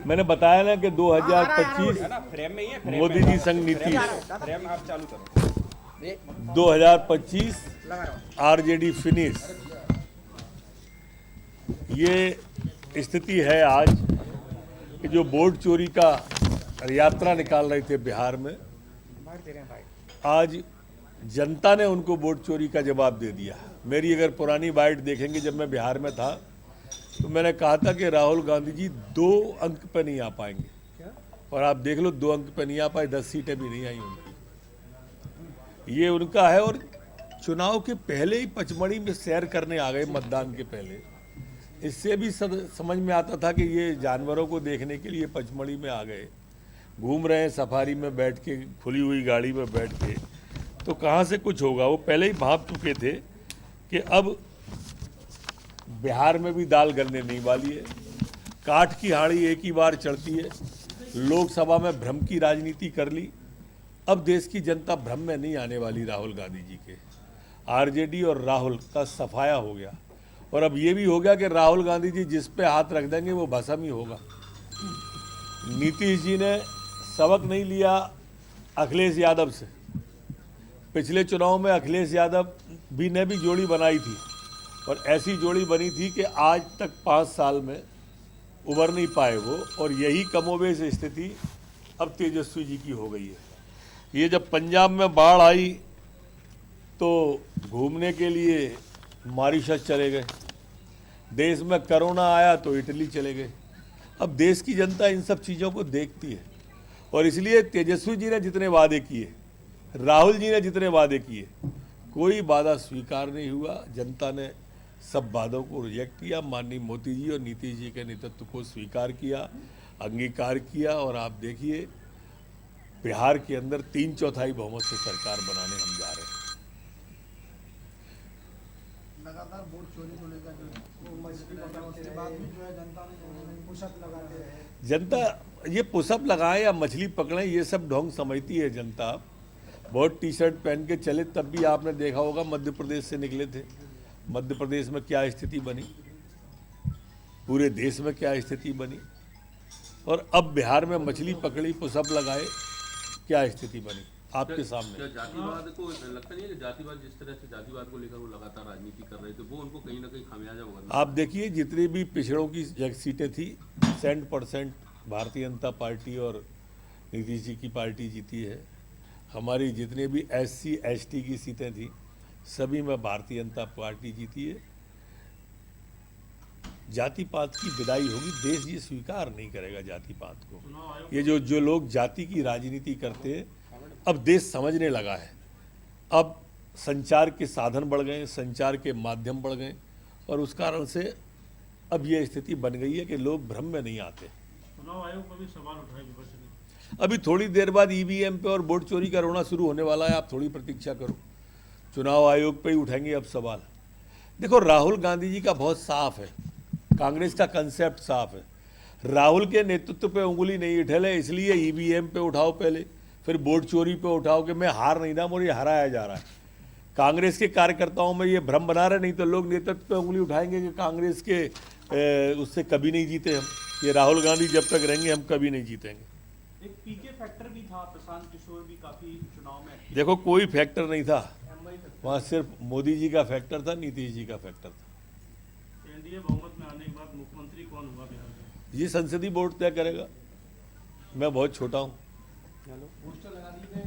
मैंने बताया ना कि 2025 मोदी जी संग नीतीश, 2025 आरजेडी फिनिश, ये स्थिति है आज कि जो वोट चोरी का यात्रा निकाल रहे थे बिहार में, आज जनता ने उनको वोट चोरी का जवाब दे दिया। मेरी अगर पुरानी बाइट देखेंगे, जब मैं बिहार में था तो मैंने कहा था कि राहुल गांधी जी 2 अंक पे नहीं आ पाएंगे, और आप देख लो 2 अंक पे नहीं आ पाए, 10 सीटें भी नहीं आई उनकी। ये उनका है। और चुनाव के पहले ही पचमढ़ी में सैर करने आ गए, मतदान के पहले। इससे भी समझ में आता था कि ये जानवरों को देखने के लिए पचमढ़ी में आ गए, घूम रहे हैं सफारी में बैठ के, खुली हुई गाड़ी में बैठ के, तो कहाँ से कुछ होगा। वो पहले ही भाप चुके थे कि अब बिहार में भी दाल गलने नहीं वाली है। काठ की हाड़ी एक ही बार चढ़ती है। लोकसभा में भ्रम की राजनीति कर ली, अब देश की जनता भ्रम में नहीं आने वाली। राहुल गांधी जी के आरजेडी और राहुल का सफाया हो गया, और अब ये भी हो गया कि राहुल गांधी जी जिस पे हाथ रख देंगे वो भस्म ही होगा। नीतीश जी ने सबक नहीं लिया अखिलेश यादव से। पिछले चुनाव में अखिलेश यादव ने भी जोड़ी बनाई थी, और ऐसी जोड़ी बनी थी कि आज तक 5 साल में उभर नहीं पाए वो। और यही कमोबेश स्थिति अब तेजस्वी जी की हो गई है। ये जब पंजाब में बाढ़ आई तो घूमने के लिए मॉरिशस चले गए, देश में कोरोना आया तो इटली चले गए। अब देश की जनता इन सब चीज़ों को देखती है, और इसलिए तेजस्वी जी ने जितने वादे किए, राहुल जी ने जितने वादे किए, कोई वादा स्वीकार नहीं हुआ। जनता ने सब वादों को रिजेक्ट किया। माननीय मोदी जी और नीतीश जी के नेतृत्व को स्वीकार किया, अंगीकार किया, और आप देखिए बिहार के अंदर 3/4 बहुमत से सरकार बनाने हम जा रहे हैं। लगातार वोट चोरी को लेकर जो मछली पकड़ने के बाद भी जो है जनता ने पुशअप लगाते हैं। जनता ये पुशअप लगाए या मछली पकड़े, ये सब ढोंग समझती है जनता। बहुत टी-शर्ट पहन के चले, तब भी आपने देखा होगा मध्य प्रदेश से निकले थे। मध्य प्रदेश में क्या स्थिति बनी, पूरे देश में क्या स्थिति बनी, और अब बिहार में मछली पकड़ी, पुशअप लगाए, क्या स्थिति बनी आपके सामने। क्या जातिवाद को लगता नहीं है कि जातिवाद, जिस तरह से जातिवाद को लेकर वो लगातार राजनीति कर रहे थे, वो उनको कहीं ना कहीं खामियाजा होगा। आप देखिए जितनी भी पिछड़ों की सीटें थी, 100% भारतीय जनता पार्टी और नीतीश जी की पार्टी जीती है। हमारी जितने भी SC ST की सीटें थी, सभी में भारतीय जनता पार्टी जीती है। जाति पात की विदाई होगी, देश ये स्वीकार नहीं करेगा जाति पात को। ये जो लोग जाति की राजनीति करते हैं, अब देश समझने लगा है। अब संचार के साधन बढ़ गए, संचार के माध्यम बढ़ गए, और उस कारण से अब ये स्थिति बन गई है कि लोग भ्रम में नहीं आते। चुनाव आयोग पर भी सवाल उठाए विपक्ष ने। अभी थोड़ी देर बाद EVM पे और वोट चोरी का रोना शुरू होने वाला है, आप थोड़ी प्रतीक्षा करो। चुनाव आयोग पे ही उठाएंगे अब सवाल। देखो, राहुल गांधी जी का बहुत साफ है, कांग्रेस का कंसेप्ट साफ है। राहुल के नेतृत्व पे उंगली नहीं उठेले, इसलिए EVM पे उठाओ पहले, फिर वोट चोरी पे उठाओ कि मैं हार नहीं था, मुझे हराया जा रहा है। कांग्रेस के कार्यकर्ताओं में ये भ्रम बना रहे, नहीं तो लोग नेतृत्व पे उंगली उठाएंगे कि कांग्रेस के उससे कभी नहीं जीते हम, ये राहुल गांधी जब तक रहेंगे हम कभी नहीं जीतेंगे। एक पीके फैक्टर भी था, प्रशांत किशोर भी काफी चुनाव में। देखो, कोई फैक्टर नहीं था वहाँ, सिर्फ मोदी जी का फैक्टर था, नीतीश जी का फैक्टर था। एनडीए बहुमत में आने के बाद मुख्यमंत्री कौन हुआ बिहार में, ये संसदीय बोर्ड तय करेगा। मैं बहुत छोटा हूँ। पोस्टर लगा दी गए।